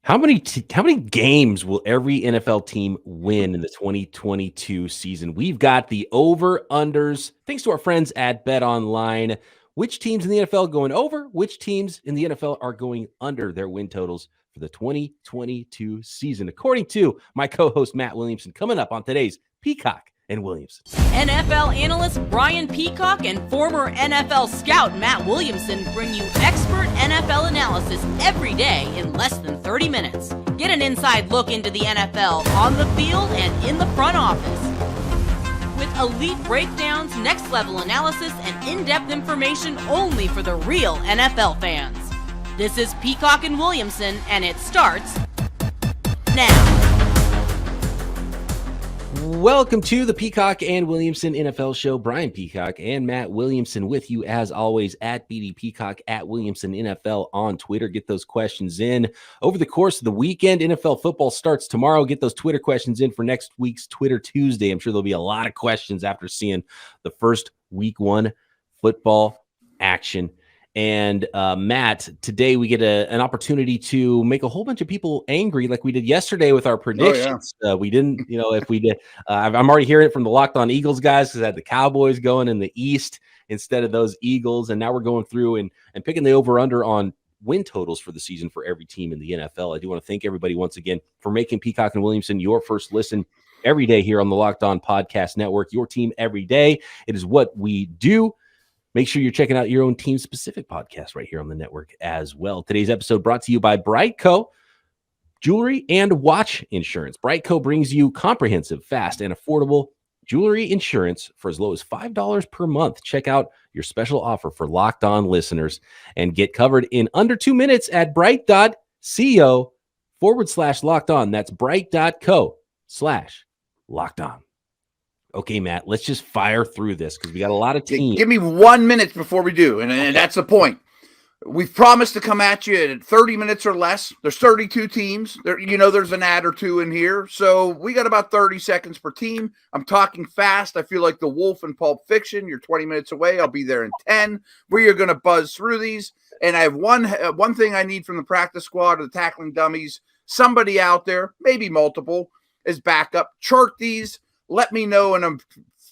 How many games will every NFL team win in the 2022 season? We've got the over-unders. Thanks to our friends at BetOnline. Which teams in the NFL going over? Which teams in the NFL are going under their win totals for the 2022 season? According to my co-host Matt Williamson, coming up on today's Peacock and Williamson. NFL analyst Brian Peacock and former NFL scout Matt Williamson bring you expert NFL analysis every day in less than 30 minutes. Get an inside look into the NFL on the field and in the front office. With elite breakdowns, next-level analysis, and in-depth information only for the real NFL fans. This is Peacock and Williamson, and it starts now. Welcome to the Peacock and Williamson NFL show. Brian Peacock and Matt Williamson with you as always at BD Peacock at Williamson NFL on Twitter. Get those questions in over the course of the weekend. NFL football starts tomorrow. Get those Twitter questions in for next week's Twitter Tuesday. I'm sure there'll be a lot of questions after seeing the first week one football action. And Matt, today we get an opportunity to make a whole bunch of people angry like we did yesterday with our predictions. Oh, yeah. We didn't, if we did, I'm already hearing it from the Locked On Eagles guys because I had the Cowboys going in the East instead of those Eagles. And now we're going through and picking the over-under on win totals for the season for every team in the NFL. I do want to thank everybody once again for making Peacock and Williamson your first listen every day here on the Locked On Podcast Network. Your team every day. It is what we do. Make sure you're checking out your own team-specific podcast right here on the network as well. Today's episode brought to you by BriteCo, jewelry and watch insurance. BriteCo brings you comprehensive, fast, and affordable jewelry insurance for as low as $5 per month. Check out your special offer for Locked On listeners and get covered in under 2 minutes at brite.co/locked on. That's brite.co/locked on. Okay, Matt, let's just fire through this because we got a lot of teams. Give me 1 minute before we do, and that's the point. We've promised to come at you at 30 minutes or less. There's 32 teams. There's an ad or two in here. So we got about 30 seconds per team. I'm talking fast. I feel like the wolf in Pulp Fiction. You're 20 minutes away. I'll be there in 10. We are going to buzz through these. And I have one thing I need from the practice squad or the tackling dummies. Somebody out there, maybe multiple, is backup. Chart these. Let me know in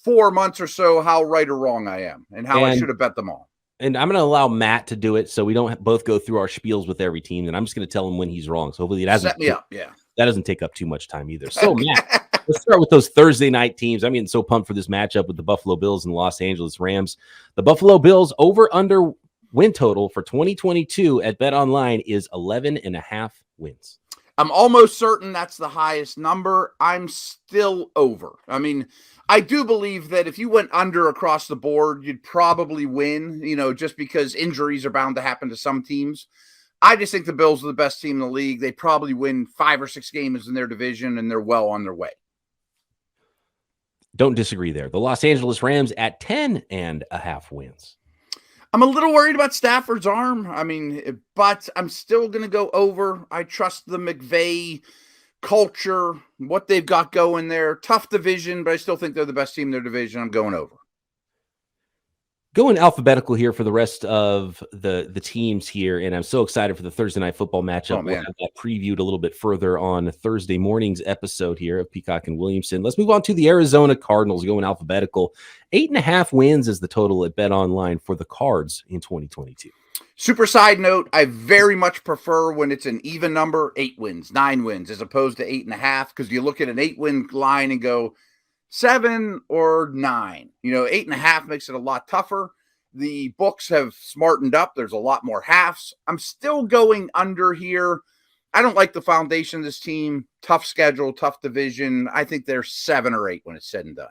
4 months or so how right or wrong I am and how I should have bet them all. And I'm going to allow Matt to do it so we don't both go through our spiels with every team. And I'm just going to tell him when he's wrong. So hopefully that doesn't take up too much time either. So, Matt, let's start with those Thursday night teams. I'm getting so pumped for this matchup with the Buffalo Bills and Los Angeles Rams. The Buffalo Bills over-under win total for 2022 at BetOnline is 11.5 wins. I'm almost certain that's the highest number. I'm still over. I mean, I do believe that if you went under across the board, you'd probably win, just because injuries are bound to happen to some teams. I just think the Bills are the best team in the league. They probably win 5 or 6 games in their division, and they're well on their way. Don't disagree there. The Los Angeles Rams at 10.5 wins. I'm a little worried about Stafford's arm. But I'm still going to go over. I trust the McVay culture, what they've got going there. Tough division, but I still think they're the best team in their division. I'm going over. Going alphabetical here for the rest of the teams here, and I'm so excited for the Thursday Night Football matchup. We'll have that previewed a little bit further on Thursday morning's episode here of Peacock and Williamson. Let's move on to the Arizona Cardinals, going alphabetical. 8.5 wins is the total at BetOnline for the Cards in 2022. Super side note, I very much prefer when it's an even number, 8 wins, 9 wins, as opposed to 8.5, because you look at an 8-win line and go, 7 or 9. 8.5 makes it a lot tougher. The books have smartened up. There's a lot more halves. I'm still going under here. I don't like the foundation of this team. Tough schedule, tough division. I think they're 7 or 8 when it's said and done.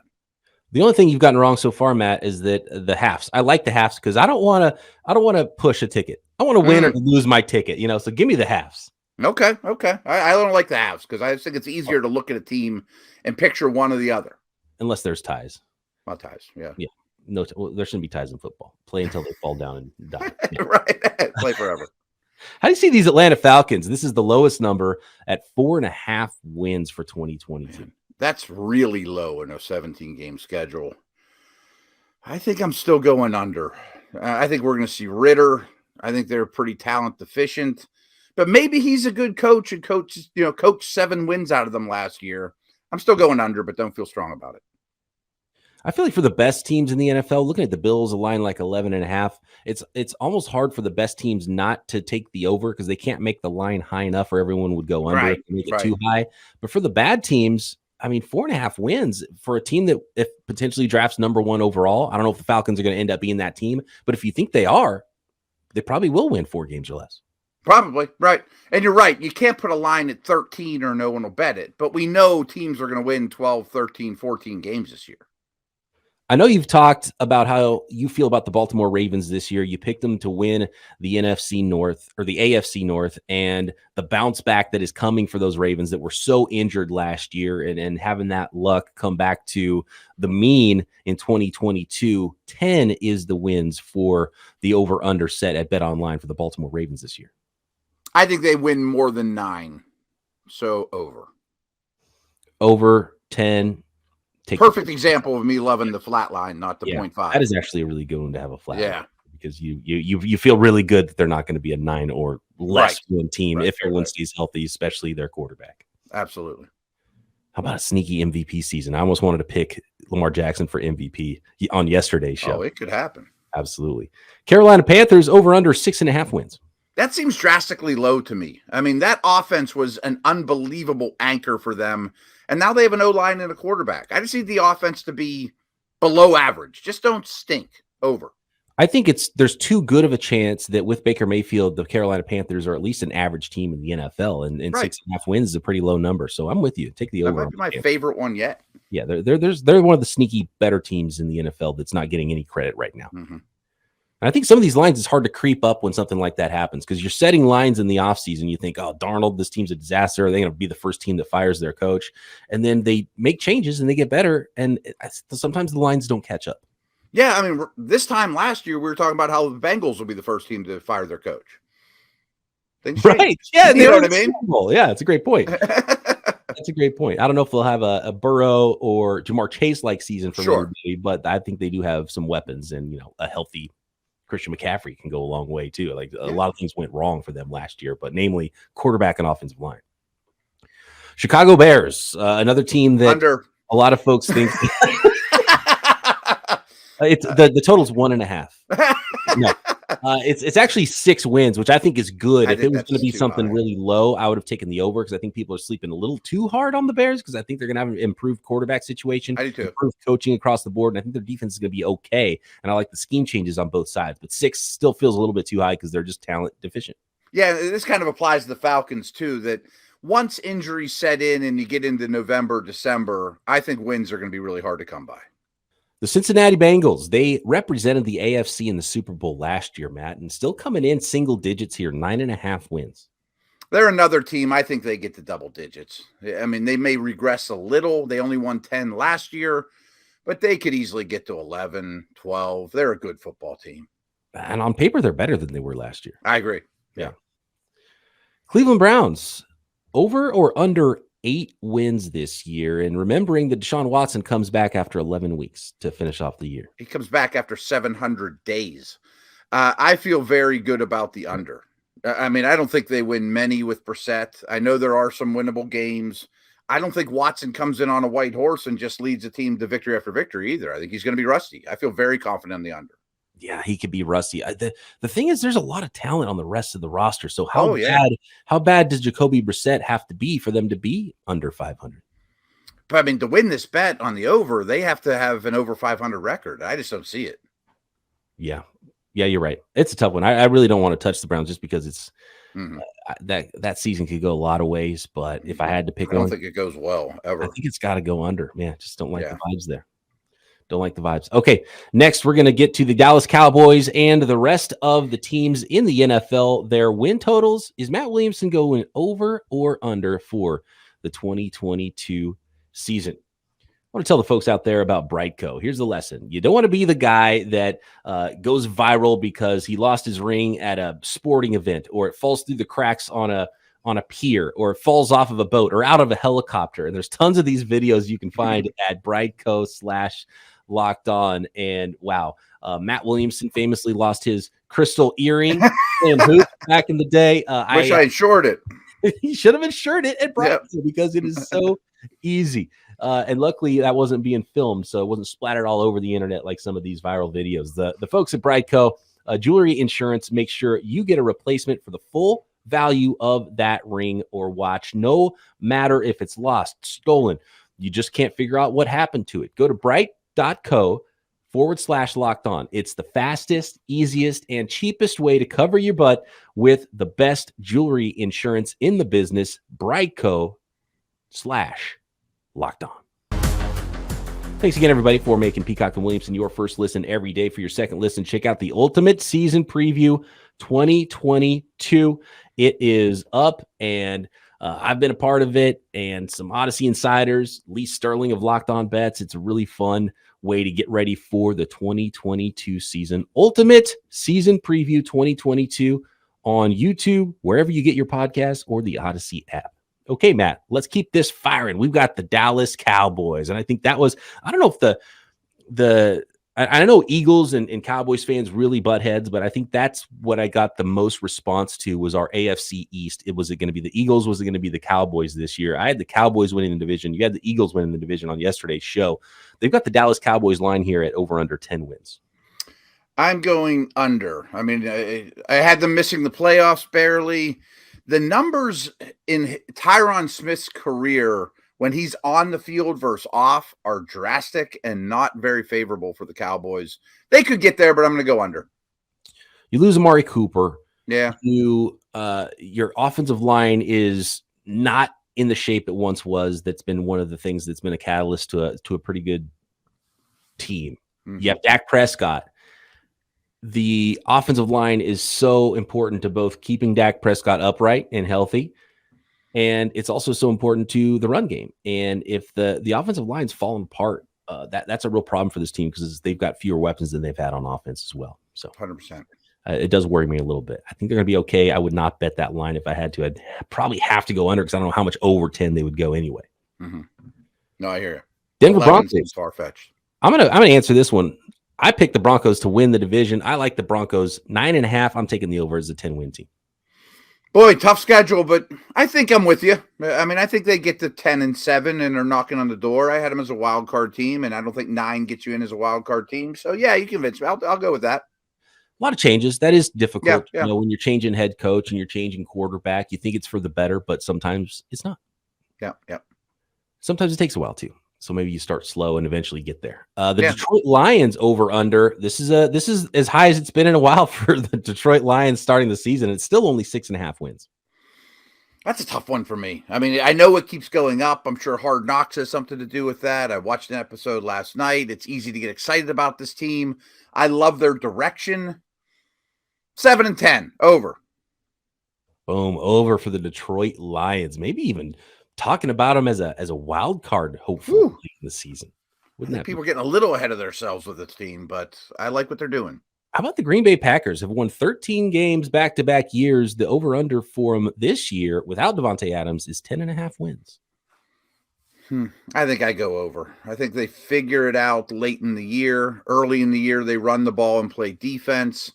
The only thing you've gotten wrong so far, Matt, is that the halves. I like the halves because I don't want to push a ticket. I want to win or lose my ticket. So give me the halves. Okay. I don't like the halves because I think it's easier to look at a team and picture one or the other. Unless there's ties. Not ties, yeah. Yeah. No, there shouldn't be ties in football. Play until they fall down and die. Yeah. Right. Play forever. How do you see these Atlanta Falcons? This is the lowest number at 4.5 wins for 2022. That's really low in a 17-game schedule. I think I'm still going under. I think we're going to see Ritter. I think they're pretty talent deficient. But maybe he's a good coach and coached 7 wins out of them last year. I'm still going under, but don't feel strong about it. I feel like for the best teams in the NFL, looking at the Bills, a line like 11.5, it's almost hard for the best teams not to take the over because they can't make the line high enough or everyone would go under if they make it too high. But for the bad teams, I mean, 4.5 wins for a team that if potentially drafts number 1 overall. I don't know if the Falcons are going to end up being that team, but if you think they are, they probably will win 4 games or less. Probably, right. And you're right. You can't put a line at 13 or no one will bet it. But we know teams are going to win 12, 13, 14 games this year. I know you've talked about how you feel about the Baltimore Ravens this year. You picked them to win the NFC North or the AFC North, and the bounce back that is coming for those Ravens that were so injured last year and having that luck come back to the mean in 2022. 10 is the wins for the over-under set at BetOnline for the Baltimore Ravens this year. I think they win more than 9. So over. Over 10. Perfect example of me loving the flat line, not the 0.5. That is actually a really good one to have a flat line because you feel really good that they're not going to be a 9 or less win team if everyone stays healthy, especially their quarterback. Absolutely. How about a sneaky MVP season? I almost wanted to pick Lamar Jackson for MVP on yesterday's show. Oh, it could happen. Absolutely. Carolina Panthers over under 6.5 wins. That seems drastically low to me. I mean, that offense was an unbelievable anchor for them. And now they have an O-line and a quarterback. I just need the offense to be below average. Just don't stink. Over. I think there's too good of a chance that with Baker Mayfield, the Carolina Panthers are at least an average team in the NFL, and 6.5 wins is a pretty low number. So I'm with you. Take the over. That might be my favorite one yet. Yeah, they're one of the sneaky better teams in the NFL that's not getting any credit right now. Mm-hmm. And I think some of these lines, it's hard to creep up when something like that happens because you're setting lines in the offseason. You think, oh, Darnold, this team's a disaster. Are they going to be the first team that fires their coach? And then they make changes and they get better. And sometimes the lines don't catch up. Yeah, I mean, this time last year, we were talking about how the Bengals will be the first team to fire their coach. Right. Yeah. You know what I mean? Yeah, it's a great point. That's a great point. I don't know if they'll have a Burrow or Jamar Chase-like season from everybody, but I think they do have some weapons and, a healthy Christian McCaffrey can go a long way too. Like a lot of things went wrong for them last year, but namely quarterback and offensive line. Chicago Bears, another team that a lot of folks think it's the total's 1.5. No, it's actually 6 wins, which I think is good. If it was going to be something really low, I would have taken the over because I think people are sleeping a little too hard on the Bears because I think they're going to have an improved quarterback situation, I do too. Improved coaching across the board, and I think their defense is going to be okay. And I like the scheme changes on both sides, but 6 still feels a little bit too high because they're just talent deficient. Yeah, this kind of applies to the Falcons too. That once injuries set in and you get into November, December, I think wins are going to be really hard to come by. The Cincinnati Bengals, they represented the AFC in the Super Bowl last year, Matt, and still coming in single digits here, 9.5 wins. They're another team. I think they get to double digits. I mean, they may regress a little. They only won 10 last year, but they could easily get to 11, 12. They're a good football team. And on paper, they're better than they were last year. I agree. Yeah. Cleveland Browns, over or under 8 wins this year, and remembering that Deshaun Watson comes back after 11 weeks to finish off the year. He comes back after 700 days. I feel very good about the under. I mean, I don't think they win many with Brissett. I know there are some winnable games. I don't think Watson comes in on a white horse and just leads a team to victory after victory either. I think he's going to be rusty. I feel very confident in the under. Yeah, he could be rusty. The thing is, there's a lot of talent on the rest of the roster. So how bad does Jacoby Brissett have to be for them to be under 500? But I mean, to win this bet on the over, they have to have an over 500 record. I just don't see it. Yeah, you're right. It's a tough one. I really don't want to touch the Browns just because it's that season could go a lot of ways. But if I had to pick one, I don't think it goes well ever. I think it's got to go under. Man, just don't like the vibes there. Don't like the vibes. Okay, next we're going to get to the Dallas Cowboys and the rest of the teams in the NFL. Their win totals. Is Matt Williamson going over or under for the 2022 season? I want to tell the folks out there about BriteCo. Here's the lesson. You don't want to be the guy that goes viral because he lost his ring at a sporting event, or it falls through the cracks on a pier, or it falls off of a boat or out of a helicopter. And there's tons of these videos you can find at BriteCo/live. Locked On. And wow, Matt Williamson famously lost his crystal earring and hoop back in the day. Wish I insured it. He should have insured it at BriteCo because it is so easy. And luckily that wasn't being filmed, so it wasn't splattered all over the internet like some of these viral videos. The folks at BriteCo, jewelry insurance, make sure you get a replacement for the full value of that ring or watch, no matter if it's lost, stolen. You just can't figure out what happened to it. Go to brite.co/locked on. It's the fastest, easiest, and cheapest way to cover your butt with the best jewelry insurance in the business. BriteCo/locked on. Thanks again, everybody, for making Peacock and Williamson your first listen every day. For your second listen, check out the Ultimate Season Preview 2022. It is up, and I've been a part of it, and some Odyssey insiders, Lee Sterling of Locked On Bets. It's a really fun way to get ready for the 2022 season. Ultimate Season Preview 2022 on YouTube, wherever you get your podcasts, or the Odyssey app. Okay, Matt, let's keep this firing. We've got the Dallas Cowboys, and I think that was, I don't know if I know Eagles and Cowboys fans really butt heads, but I think that's what I got the most response to was our AFC East. Was it going to be the Eagles? Was it going to be the Cowboys this year? I had the Cowboys winning the division. You had the Eagles winning the division on yesterday's show. They've got the Dallas Cowboys line here at over under 10 wins. I'm going under. I mean, I had them missing the playoffs barely. The numbers in Tyron Smith's career when he's on the field versus off are drastic and not very favorable for the Cowboys. They could get there, but I'm going to go under. You lose Amari Cooper. Yeah. Your offensive line is not in the shape it once was. That's been one of the things that's been a catalyst to a pretty good team. Mm-hmm. You have Dak Prescott. The offensive line is so important to both keeping Dak Prescott upright and healthy, and it's also so important to the run game. And if the offensive line's falling apart, that's a real problem for this team because they've got fewer weapons than they've had on offense as well. So 100%. It does worry me a little bit. I think they're going to be okay. I would not bet that line if I had to. I'd probably have to go under because I don't know how much over 10 they would go anyway. Mm-hmm. No, I hear you. Denver Broncos. Far-fetched. I'm gonna answer this one. I picked the Broncos to win the division. I like the Broncos 9.5. I'm taking the over as a 10-win team. Boy, tough schedule, but I think I'm with you. I mean, I think they get to 10-7 and are knocking on the door. I had them as a wild card team, and I don't think 9 gets you in as a wild card team. So yeah, you convinced me. I'll go with that. A lot of changes. That is difficult. Yeah. You know, when you're changing head coach and you're changing quarterback, you think it's for the better, but sometimes it's not. Yeah. Sometimes it takes a while too. So maybe you start slow and eventually get there. Detroit Lions over under. This is as high as it's been in a while for the Detroit Lions starting the season. It's still only 6.5 wins. That's a tough one for me. I mean, I know it keeps going up. I'm sure Hard Knocks has something to do with that. I watched an episode last night. It's easy to get excited about this team. I love their direction. 7-10 over. Boom, over for the Detroit Lions. Maybe even talking about them as a wild card, hopefully in the season. Wouldn't that people are getting a little ahead of themselves with this team, but I like what they're doing. How about the Green Bay Packers have won 13 games back-to-back years? The over-under for them this year without Devontae Adams is 10.5 wins. I think I go over. I think they figure it out late in the year. Early in the year, they run the ball and play defense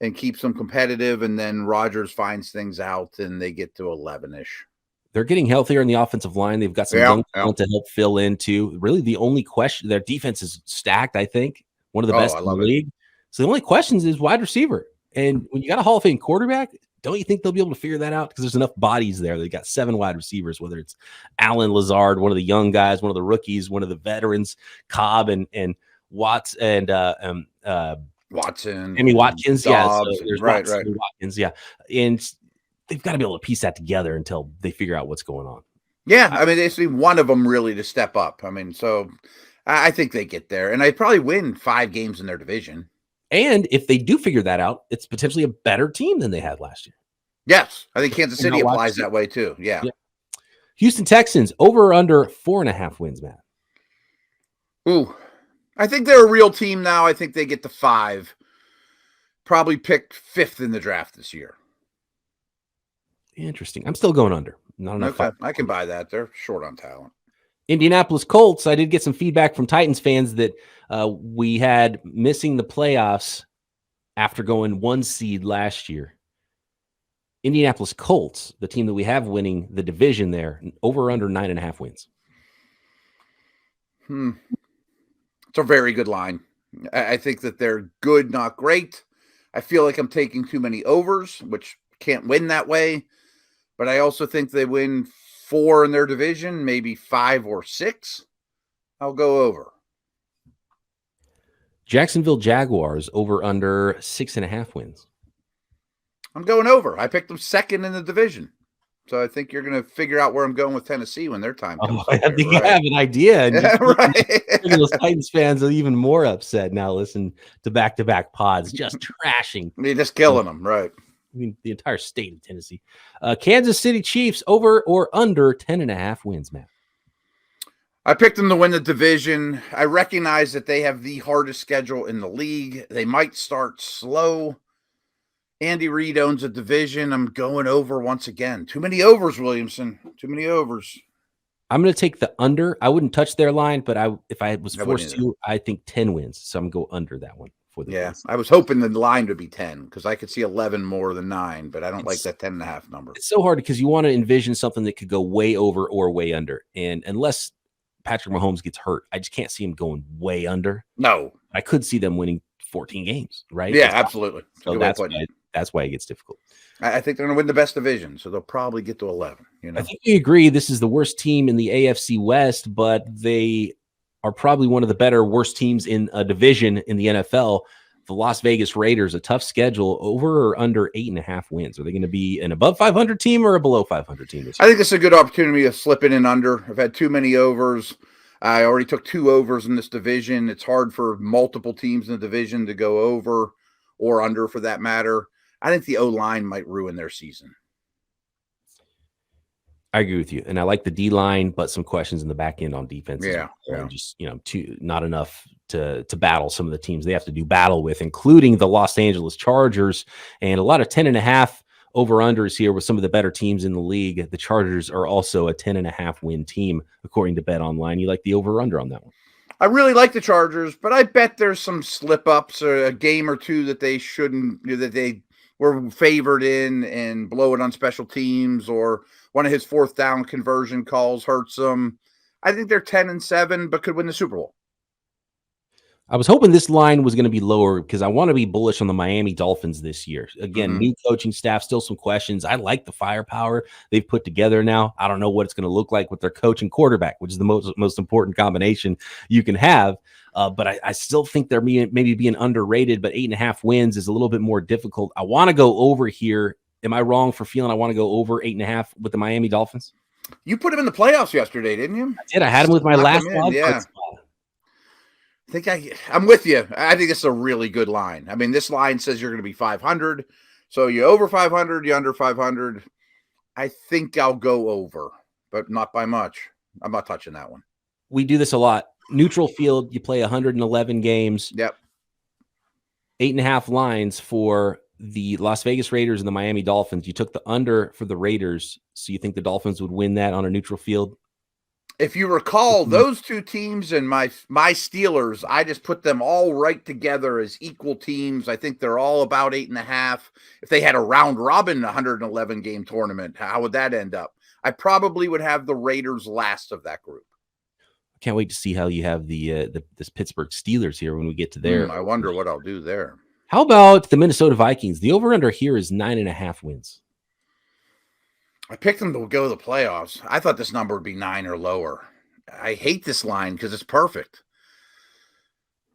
and keeps them competitive, and then Rodgers finds things out, and they get to 11-ish. They're getting healthier in the offensive line. They've got some young talent to help fill into. Really, the only question, their defense is stacked, I think. One of the best in the league. So the only questions is wide receiver. And when you got a Hall of Fame quarterback, don't you think they'll be able to figure that out? Because there's enough bodies there. They got 7 wide receivers, whether it's Allen Lazard, one of the young guys, one of the rookies, one of the veterans, Cobb and Watts and Watson. Amy Watkins. Dobbs, yeah. So there's right. Watkins. Yeah. And they've got to be able to piece that together until they figure out what's going on. Yeah, I mean, they see one of them really to step up. I mean, so I think they get there, and they probably win 5 games in their division. And if they do figure that out, it's potentially a better team than they had last year. Yes, I think Kansas City applies that way too. Yeah. Houston Texans over or under 4.5 wins, Matt. Ooh, I think they're a real team now. I think they get to 5. Probably picked 5th in the draft this year. Interesting. I'm still going under. Not enough. Okay, I can buy that. They're short on talent. Indianapolis Colts, I did get some feedback from Titans fans that we had missing the playoffs after going 1 seed last year. Indianapolis Colts, the team that we have winning the division there, over or under 9.5 wins. It's a very good line. I think that they're good, not great. I feel like I'm taking too many overs, which can't win that way. But I also think they win 4 in their division, maybe 5 or 6. I'll go over. Jacksonville Jaguars, over under 6.5 wins. I'm going over. I picked them second in the division. So I think you're going to figure out where I'm going with Tennessee when their time comes. I think you have an idea. And yeah, right. Those Titans fans are even more upset now. Listen to back-to-back pods, just trashing. You're just killing them, right? I mean, the entire state of Tennessee. Kansas City Chiefs, over or under 10.5 wins, Matt? I picked them to win the division. I recognize that they have the hardest schedule in the league. They might start slow. Andy Reid owns a division. I'm going over once again. Too many overs, Williamson. Too many overs. I'm going to take the under. I wouldn't touch their line, but if I was forced to, I think 10 wins. So I'm going to go under that one for the wins. I was hoping the line would be 10 because I could see 11 more than 9, but I don't like that 10.5 number. It's so hard because you want to envision something that could go way over or way under. And unless Patrick Mahomes gets hurt, I just can't see him going way under. No. I could see them winning 14 games, right? Yeah, absolutely. So that's why it gets difficult. I think they're going to win the best division, so they'll probably get to 11. I think we agree this is the worst team in the AFC West, but they are probably one of the worst teams in a division in the NFL. The Las Vegas Raiders, a tough schedule, over or under 8.5 wins. Are they going to be an above 500 team or a below 500 team this year? I think it's a good opportunity to slip in and under. I've had too many overs. I already took 2 overs in this division. It's hard for multiple teams in the division to go over or under for that matter. I think the O-line might ruin their season. I agree with you. And I like the D-line, but some questions in the back end on defense. Yeah. Just, not enough to battle some of the teams they have to do battle with, including the Los Angeles Chargers, and a lot of 10.5 over-unders here with some of the better teams in the league. The Chargers are also a 10.5 win team, according to BetOnline. You like the over-under on that one? I really like the Chargers, but I bet there's some slip-ups or a game or two that they shouldn't, that they were favored in and blow it on special teams, or one of his 4th down conversion calls hurts them. I think they're 10-7, but could win the Super Bowl. I was hoping this line was going to be lower because I want to be bullish on the Miami Dolphins this year. Again, new coaching staff, still some questions. I like the firepower they've put together now. I don't know what it's going to look like with their coach and quarterback, which is the most important combination you can have. But I still think they're maybe being underrated, but 8.5 wins is a little bit more difficult. I want to go over here. Am I wrong for feeling I want to go over 8.5 with the Miami Dolphins? You put them in the playoffs yesterday, didn't you? I did. I had them with my last one. Yeah. I'm with you. I think it's a really good line. I mean, this line says you're going to be 500. So you over 500, you under 500. I think I'll go over, but not by much. I'm not touching that one. We do this a lot. Neutral field, you play 111 games. Yep. 8.5 lines for the Las Vegas Raiders and the Miami Dolphins. You took the under for the Raiders. So you think the Dolphins would win that on a neutral field? If you recall, those 2 teams and my Steelers, I just put them all right together as equal teams. I think they're all about 8.5. If they had a round robin 111 game tournament, how would that end up? I probably would have the Raiders last of that group. Can't wait to see how you have this Pittsburgh Steelers here when we get to there. I wonder what I'll do there. How about the Minnesota Vikings? The over-under here is 9.5 wins. I picked them to go to the playoffs. I thought this number would be 9 or lower. I hate this line because it's perfect.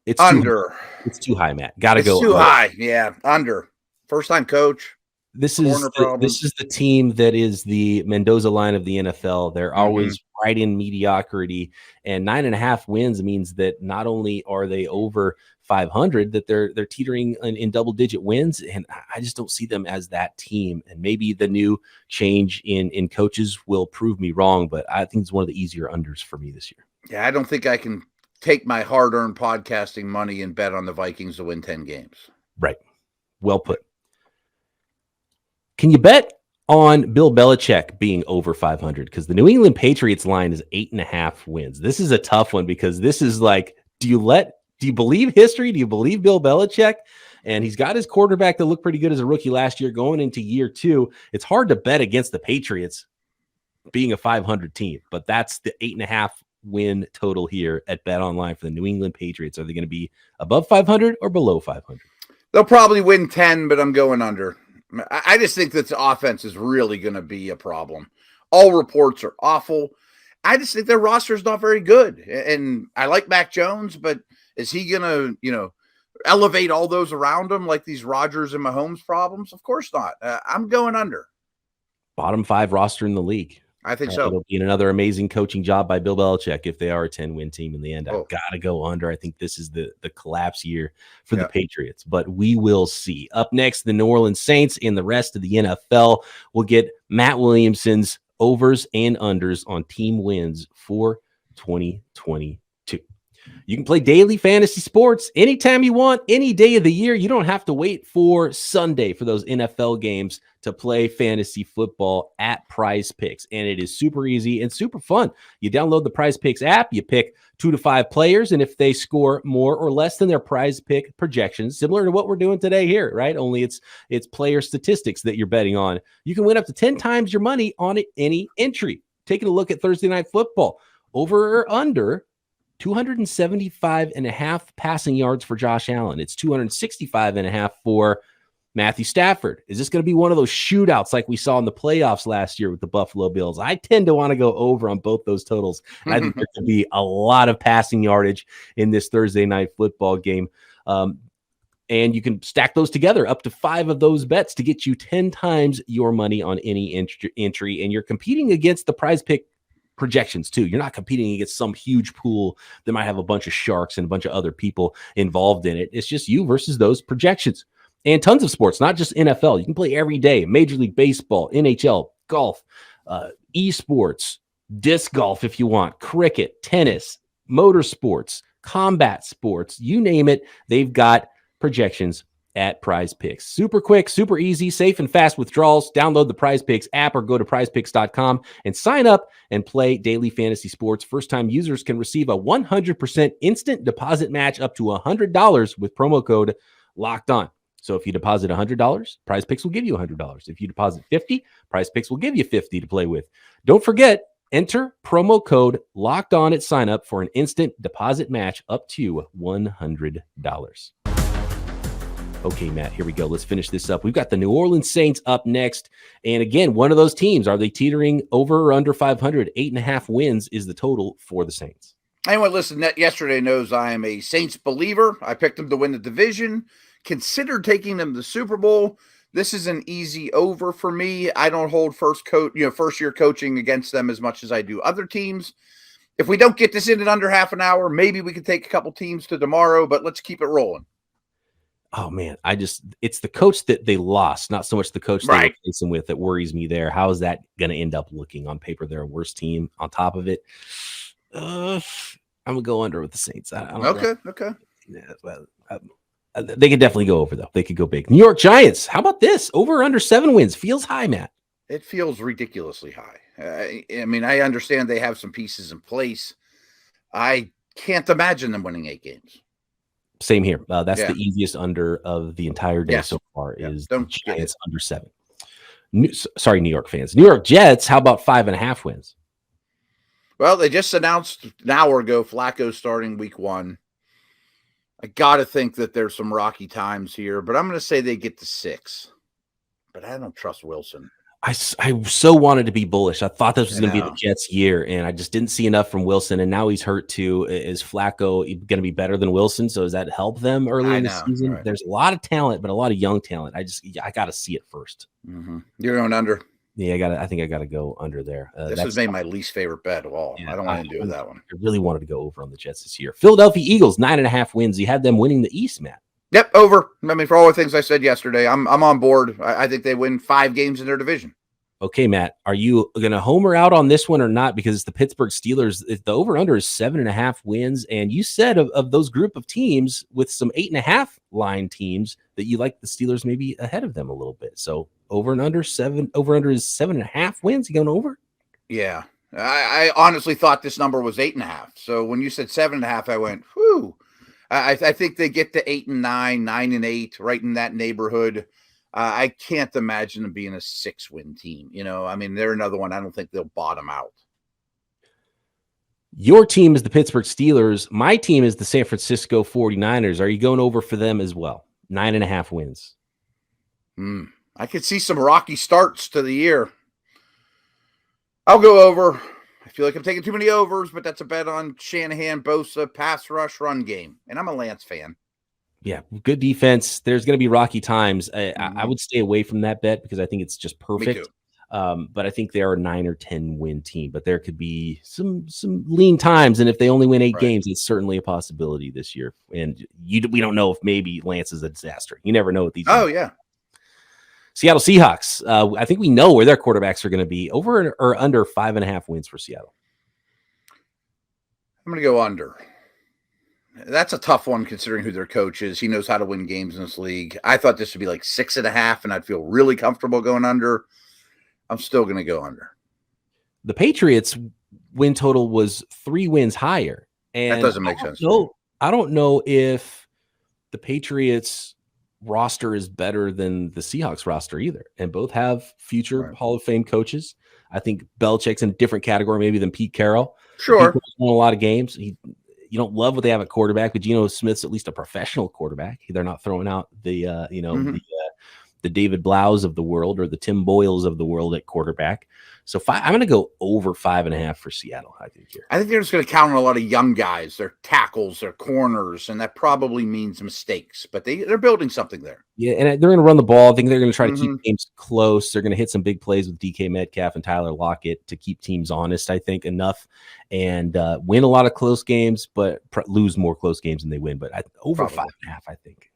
It's under. It's too high, Matt. Got to go. Too high. Yeah, under. First-time coach. This is the team that is the Mendoza line of the NFL. They're always right in mediocrity, and 9.5 wins means that not only are they over 500, that they're teetering in double-digit wins, and I just don't see them as that team. And maybe the new change in coaches will prove me wrong, but I think it's one of the easier unders for me this year. Yeah, I don't think I can take my hard-earned podcasting money and bet on the Vikings to win 10 games. Right. Well put. Can you bet on Bill Belichick being over 500 because the New England Patriots line is 8.5 wins. This is a tough one because this is like, do you believe history? Do you believe Bill Belichick? And he's got his quarterback that looked pretty good as a rookie last year going into year 2. It's hard to bet against the Patriots being a 500 team, but that's the 8.5 win total here at BetOnline for the New England Patriots. Are they going to be above 500 or below 500? They'll probably win 10, but I'm going under. I just think that the offense is really going to be a problem. All reports are awful. I just think their roster is not very good. And I like Mac Jones, but is he going to, elevate all those around him like these Rodgers and Mahomes problems? Of course not. I'm going under. Bottom 5 roster in the league. I think so. It'll be another amazing coaching job by Bill Belichick if they are a 10-win team in the end. I've got to go under. I think this is the collapse year for the Patriots, but we will see. Up next, the New Orleans Saints and the rest of the NFL. We'll get Matt Williamson's overs and unders on team wins for 2022. You can play daily fantasy sports anytime you want, any day of the year. You don't have to wait for Sunday for those NFL games to play fantasy football at PrizePicks. And it is super easy and super fun. You download the PrizePicks app, you pick 2 to 5 players, and if they score more or less than their PrizePick projections, similar to what we're doing today here, right? Only it's player statistics that you're betting on. You can win up to 10 times your money on any entry. Taking a look at Thursday Night Football, over or under 275.5 passing yards for Josh Allen. It's 265.5 for Matthew Stafford. Is this going to be one of those shootouts like we saw in the playoffs last year with the Buffalo Bills? I tend to want to go over on both those totals. And I think there could be a lot of passing yardage in this Thursday Night Football game. And you can stack those together, up to 5 of those bets to get you 10 times your money on any entry. And you're competing against the PrizePick projections too. You're not competing against some huge pool that might have a bunch of sharks and a bunch of other people involved in it. It's just you versus those projections. And tons of sports, not just NFL. You can play every day. Major League Baseball, NHL, golf, esports, disc golf if you want, cricket, tennis, motorsports, combat sports, you name it. They've got projections at PrizePicks. Super quick, super easy, safe and fast withdrawals. Download the PrizePicks app or go to prizepicks.com and sign up and play daily fantasy sports. First-time users can receive a 100% instant deposit match up to $100 with promo code Locked On. So if you deposit $100, PrizePicks will give you $100. If you deposit $50, PrizePicks will give you $50 to play with. Don't forget, enter promo code Locked On at sign up for an instant deposit match up to $100. Okay, Matt, here we go. Let's finish this up. We've got the New Orleans Saints up next. And again, one of those teams. Are they teetering over or under 500? 8.5 wins is the total for the Saints. Anyone listening yesterday knows I am a Saints believer. I picked them to win the division, considered taking them to the Super Bowl. This is an easy over for me. I don't hold first-year coaching against them as much as I do other teams. If we don't get this in under half an hour, maybe we can take a couple teams to tomorrow, but let's keep it rolling. Oh, man, it's the coach that they lost, not so much the coach they replaced him with that worries me there. How is that going to end up looking on paper? They're a worse team on top of it. I'm going to go under with the Saints. Okay. Yeah, they could definitely go over, though. They could go big. New York Giants, how about this? Over or under 7 wins? Feels high, Matt. It feels ridiculously high. I understand they have some pieces in place. I can't imagine them winning 8 games. Same here. That's the easiest under of the entire day so far is the Don't Giants under 7. Sorry, New York fans. New York Jets, how about 5.5 wins? Well, they just announced an hour ago Flacco starting week 1. I got to think that there's some rocky times here, but I'm going to say they get to 6. But I don't trust Wilson. I so wanted to be bullish. I thought this was going to be the Jets' year, and I just didn't see enough from Wilson, and now he's hurt too. Is Flacco going to be better than Wilson? So does that help them early in the season? Right. There's a lot of talent, but a lot of young talent. I got to see it first. Mm-hmm. You're going under? Yeah, I think I got to go under there. This has made my least favorite bet of all. Yeah, I don't want to do that one. I really wanted to go over on the Jets this year. Philadelphia Eagles, 9.5 wins. You had them winning the East, Matt. Yep, over. I mean, for all the things I said yesterday, I'm on board. I think they win 5 games in their division. Okay, Matt, are you going to homer out on this one or not? Because it's the Pittsburgh Steelers. The over-under is 7.5 wins. And you said of those group of teams with some 8.5 line teams that you like the Steelers maybe ahead of them a little bit. So over and under is 7.5 wins. You going over? Yeah. I honestly thought this number was 8.5. So when you said 7.5, I went, whew. I think they get to 8 and 9, 9 and 8, right in that neighborhood. I can't imagine them being a 6-win team. I mean, they're another one. I don't think they'll bottom out. Your team is the Pittsburgh Steelers. My team is the San Francisco 49ers. Are you going over for them as well? 9.5 wins. I could see some rocky starts to the year. I'll go over. I feel like I'm taking too many overs, but that's a bet on Shanahan, Bosa, pass rush, run game. And I'm a Lance fan. Yeah, good defense. There's going to be rocky times. I would stay away from that bet because I think it's just perfect. But I think they are a 9 or 10 win team. But there could be some lean times, and if they only win 8 games, it's certainly a possibility this year. And we don't know if maybe Lance is a disaster. You never know with these. Oh yeah. Seattle Seahawks. I think we know where their quarterbacks are going to be. Over or under 5.5 wins for Seattle. I'm going to go under. That's a tough one considering who their coach is. He knows how to win games in this league. I thought this would be like 6.5, and I'd feel really comfortable going under. I'm still going to go under. The Patriots win total was 3 wins higher. And that doesn't make sense. I don't know if the Patriots roster is better than the Seahawks roster either. And both have future Hall of Fame coaches. I think Belichick's in a different category maybe than Pete Carroll. Sure. He's won a lot of games. You don't love what they have at quarterback, but Geno Smith's at least a professional quarterback. They're not throwing out the David Blows of the world or the Tim Boyles of the world at quarterback. So I'm going to go over 5.5 for Seattle. I think they're just going to count on a lot of young guys, their tackles, their corners, and that probably means mistakes. But they're building something there. Yeah, and they're going to run the ball. I think they're going to try to keep games close. They're going to hit some big plays with DK Metcalf and Tyler Lockett to keep teams honest, I think, enough. And win a lot of close games, but lose more close games than they win. But over 5.5, I think.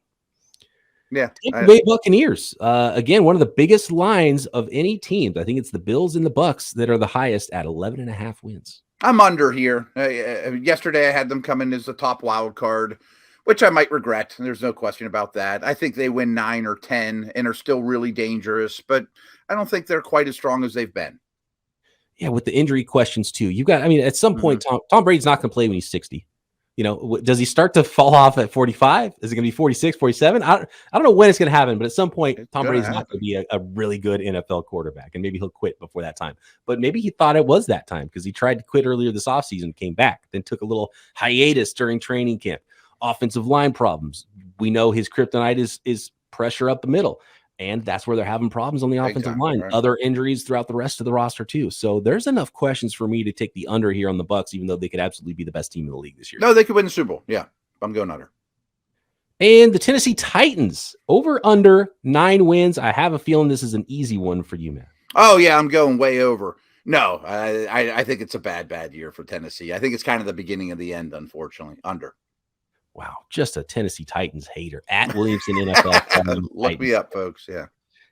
Yeah. Tampa Bay Buccaneers. Again, one of the biggest lines of any team. I think it's the Bills and the Bucks that are the highest at 11.5 wins. I'm under here. Yesterday, I had them come in as the top wild card, which I might regret. There's no question about that. I think they win 9 or 10 and are still really dangerous, but I don't think they're quite as strong as they've been. Yeah, with the injury questions too. At some point, Tom Brady's not going to play when he's 60. Does he start to fall off at 45? Is it going to be 46, 47? I don't know when it's going to happen, but at some point, Tom Brady's not going to be a really good NFL quarterback, and maybe he'll quit before that time. But maybe he thought it was that time because he tried to quit earlier this offseason, came back, then took a little hiatus during training camp. Offensive line problems. We know his kryptonite is pressure up the middle. And that's where they're having problems on the offensive line. Right. Other injuries throughout the rest of the roster too. So there's enough questions for me to take the under here on the Bucs, even though they could absolutely be the best team in the league this year. No, they could win the Super Bowl. Yeah, I'm going under. And the Tennessee Titans over under 9 wins. I have a feeling this is an easy one for you, man. Oh yeah, I'm going way over. No, I think it's a bad year for Tennessee. I think it's kind of the beginning of the end, unfortunately. Under. Wow, just a Tennessee Titans hater at Williamson NFL. Look me up, folks. Yeah.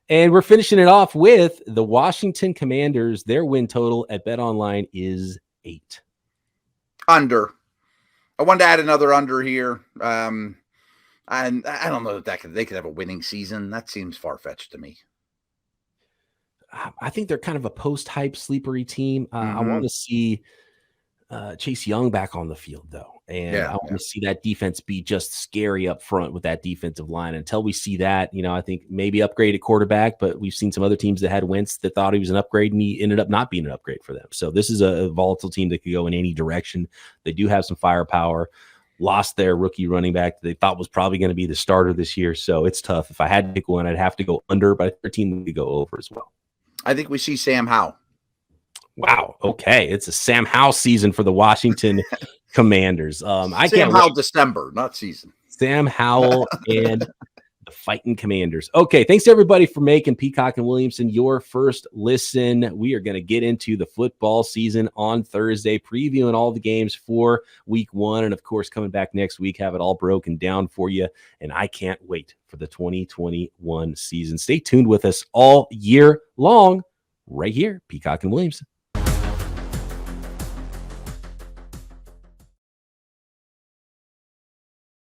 And we're finishing it off with the Washington Commanders. Their win total at BetOnline is 8. Under. I wanted to add another under here. And I don't know that they could have a winning season. That seems far-fetched to me. I think they're kind of a post-hype sleepery team. I want to see Chase Young back on the field, though. And I want to see that defense be just scary up front with that defensive line. Until we see that, I think maybe upgrade at quarterback, but we've seen some other teams that had Wentz that thought he was an upgrade, and he ended up not being an upgrade for them. So this is a volatile team that could go in any direction. They do have some firepower. Lost their rookie running back they thought was probably going to be the starter this year. So it's tough. If I had to pick one, I'd have to go under, but their team would go over as well. I think we see Sam Howell. Wow. Okay. It's a Sam Howell season for the Washington Commanders. Sam Howell December, not season. Sam Howell and the fighting Commanders. Okay. Thanks to everybody for making Peacock and Williamson your first listen. We are going to get into the football season on Thursday, previewing all the games for week 1. And of course, coming back next week, have it all broken down for you. And I can't wait for the 2021 season. Stay tuned with us all year long right here, Peacock and Williamson.